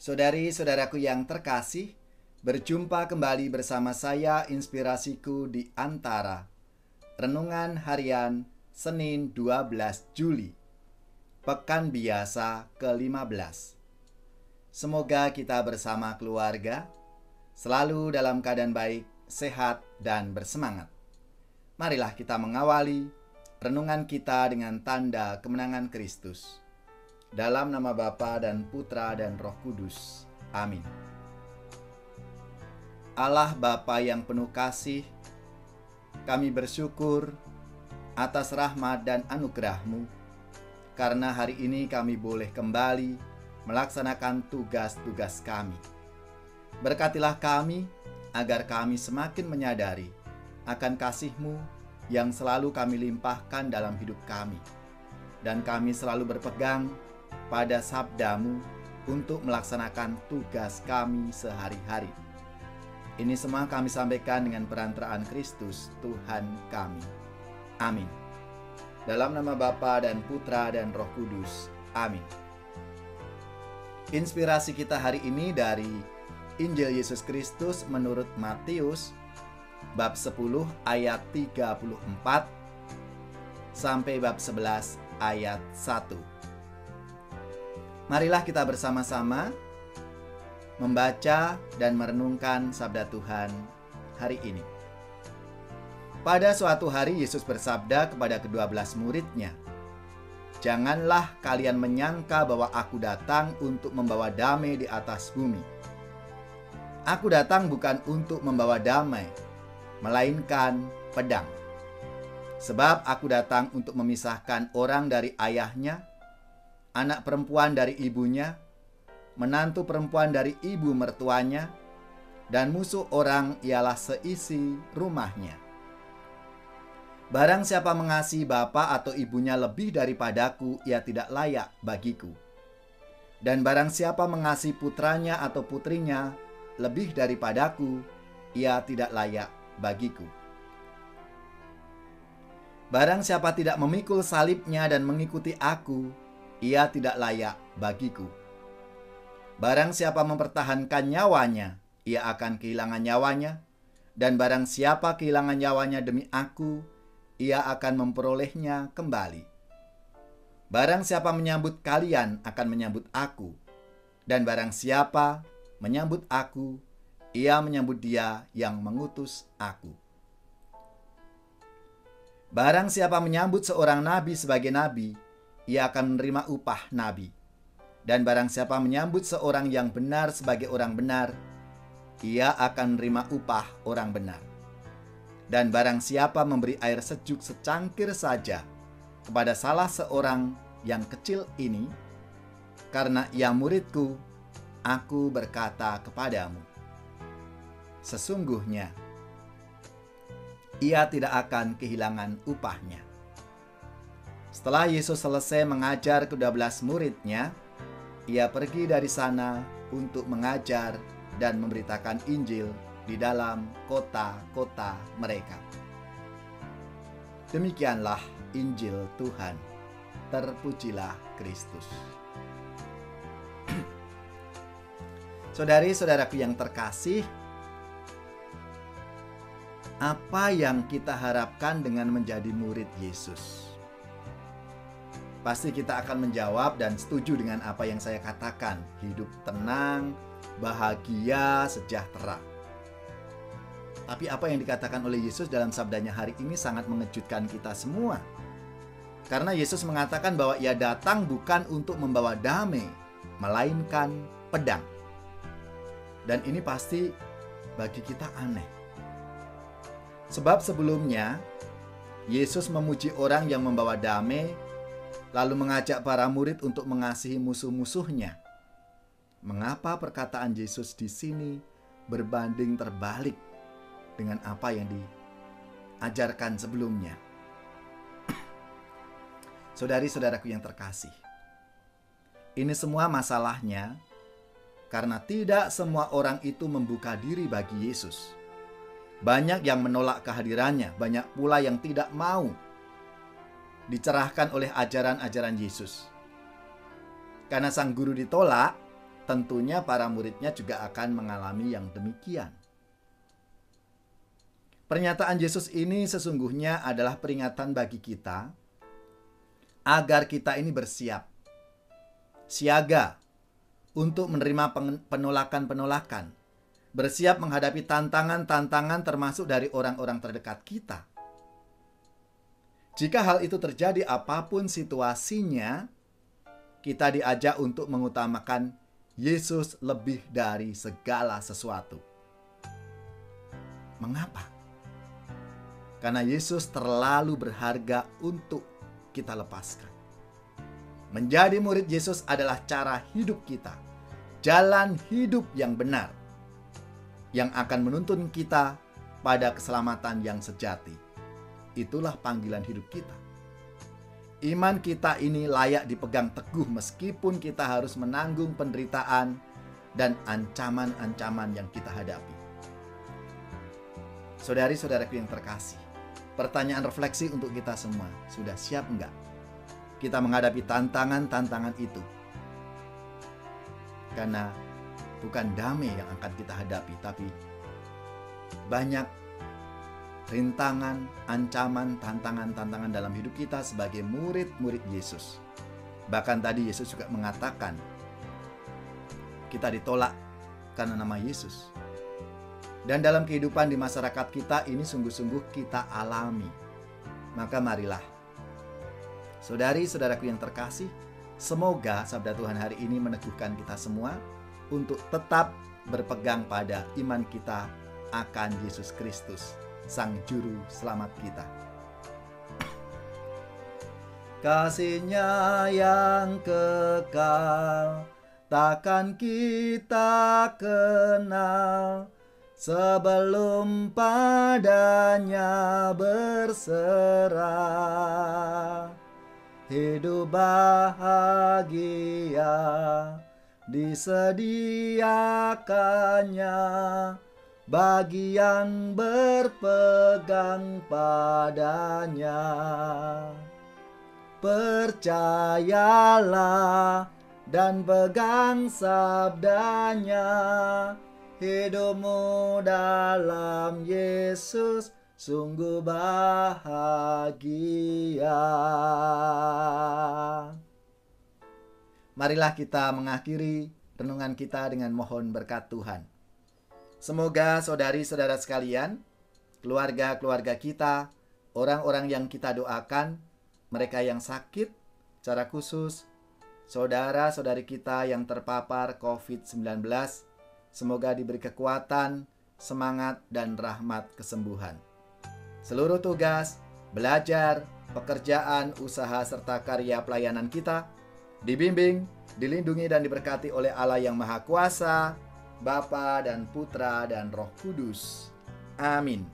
Saudari-saudaraku yang terkasih, berjumpa kembali bersama saya Inspirasiku di Antara. Renungan Harian Senin 12 Juli, Pekan Biasa ke-15. Semoga kita bersama keluarga selalu dalam keadaan baik, sehat, dan bersemangat. Marilah kita mengawali renungan kita dengan tanda kemenangan Kristus. Dalam nama Bapa dan Putra dan Roh Kudus. Amin. Allah Bapa yang penuh kasih, kami bersyukur atas rahmat dan anugerah-Mu, karena hari ini kami boleh kembali melaksanakan tugas-tugas kami. Berkatilah kami, agar kami semakin menyadari akan kasih-Mu yang selalu kami limpahkan dalam hidup kami. Dan kami selalu berpegang pada sabda-Mu untuk melaksanakan tugas kami sehari-hari. Ini semua kami sampaikan dengan perantaraan Kristus, Tuhan kami. Amin. Dalam nama Bapa dan Putra dan Roh Kudus. Amin. Inspirasi kita hari ini dari Injil Yesus Kristus menurut Matius, bab 10 ayat 34 sampai bab 11 ayat 1. Marilah kita bersama-sama membaca dan merenungkan sabda Tuhan hari ini. Pada suatu hari Yesus bersabda kepada ke-12 murid-Nya, "Janganlah kalian menyangka bahwa aku datang untuk membawa damai di atas bumi. Aku datang bukan untuk membawa damai, melainkan pedang. Sebab aku datang untuk memisahkan orang dari ayahnya, anak perempuan dari ibunya, menantu perempuan dari ibu mertuanya, dan musuh orang ialah seisi rumahnya. Barang siapa mengasihi bapa atau ibunya lebih daripadaku, ia tidak layak bagiku. Dan barang siapa mengasihi putranya atau putrinya lebih daripadaku, ia tidak layak bagiku. Barang siapa tidak memikul salibnya dan mengikuti aku, ia tidak layak bagiku. Barang siapa mempertahankan nyawanya, ia akan kehilangan nyawanya. Dan barang siapa kehilangan nyawanya demi aku, ia akan memperolehnya kembali. Barang siapa menyambut kalian akan menyambut aku. Dan barang siapa menyambut aku, ia menyambut Dia yang mengutus aku. Barang siapa menyambut seorang nabi sebagai nabi, ia akan menerima upah nabi. Dan barang siapa menyambut seorang yang benar sebagai orang benar, ia akan menerima upah orang benar. Dan barang siapa memberi air sejuk secangkir saja kepada salah seorang yang kecil ini, karena ia muridku, aku berkata kepadamu, sesungguhnya ia tidak akan kehilangan upahnya." Setelah Yesus selesai mengajar ke-12 murid-Nya, Ia pergi dari sana untuk mengajar dan memberitakan Injil di dalam kota-kota mereka. Demikianlah Injil Tuhan. Terpujilah Kristus. Saudari-saudaraku yang terkasih, apa yang kita harapkan dengan menjadi murid Yesus? Pasti kita akan menjawab dan setuju dengan apa yang saya katakan. Hidup tenang, bahagia, sejahtera. Tapi apa yang dikatakan oleh Yesus dalam sabdanya hari ini sangat mengejutkan kita semua. Karena Yesus mengatakan bahwa Ia datang bukan untuk membawa damai, melainkan pedang. Dan ini pasti bagi kita aneh. Sebab sebelumnya, Yesus memuji orang yang membawa damai, lalu mengajak para murid untuk mengasihi musuh-musuhnya. Mengapa perkataan Yesus di sini berbanding terbalik dengan apa yang diajarkan sebelumnya? Saudari-saudaraku yang terkasih, ini semua masalahnya karena tidak semua orang itu membuka diri bagi Yesus. Banyak yang menolak kehadirannya, banyak pula yang tidak mau dicerahkan oleh ajaran-ajaran Yesus. Karena sang guru ditolak, tentunya para muridnya juga akan mengalami yang demikian. Pernyataan Yesus ini sesungguhnya adalah peringatan bagi kita agar kita ini bersiap, siaga untuk menerima penolakan-penolakan, bersiap menghadapi tantangan-tantangan termasuk dari orang-orang terdekat kita. Jika hal itu terjadi apapun situasinya, kita diajak untuk mengutamakan Yesus lebih dari segala sesuatu. Mengapa? Karena Yesus terlalu berharga untuk kita lepaskan. Menjadi murid Yesus adalah cara hidup kita, jalan hidup yang benar, yang akan menuntun kita pada keselamatan yang sejati. Itulah panggilan hidup kita. Iman kita ini layak dipegang teguh meskipun kita harus menanggung penderitaan dan ancaman-ancaman yang kita hadapi. Saudari-saudaraku yang terkasih, pertanyaan refleksi untuk kita semua, sudah siap enggak kita menghadapi tantangan-tantangan itu? Karena bukan damai yang akan kita hadapi, tapi banyak rintangan, ancaman, tantangan-tantangan dalam hidup kita sebagai murid-murid Yesus. Bahkan tadi Yesus juga mengatakan, kita ditolak karena nama Yesus. Dan dalam kehidupan di masyarakat kita ini sungguh-sungguh kita alami. Maka marilah, saudari-saudaraku yang terkasih, semoga sabda Tuhan hari ini meneguhkan kita semua untuk tetap berpegang pada iman kita akan Yesus Kristus, Sang Juru Selamat kita. Kasih-Nya yang kekal takkan kita kenal sebelum padanya berserah. Hidup bahagia disediakannya bagi yang berpegang padanya. Percayalah dan pegang sabdanya, hidupmu dalam Yesus sungguh bahagia. Marilah kita mengakhiri renungan kita dengan mohon berkat Tuhan. Semoga saudari-saudara sekalian, keluarga-keluarga kita, orang-orang yang kita doakan, mereka yang sakit, secara khusus saudara-saudari kita yang terpapar COVID-19, semoga diberi kekuatan, semangat, dan rahmat kesembuhan. Seluruh tugas, belajar, pekerjaan, usaha, serta karya pelayanan kita dibimbing, dilindungi, dan diberkati oleh Allah yang Maha Kuasa, Bapa dan Putra dan Roh Kudus. Amin.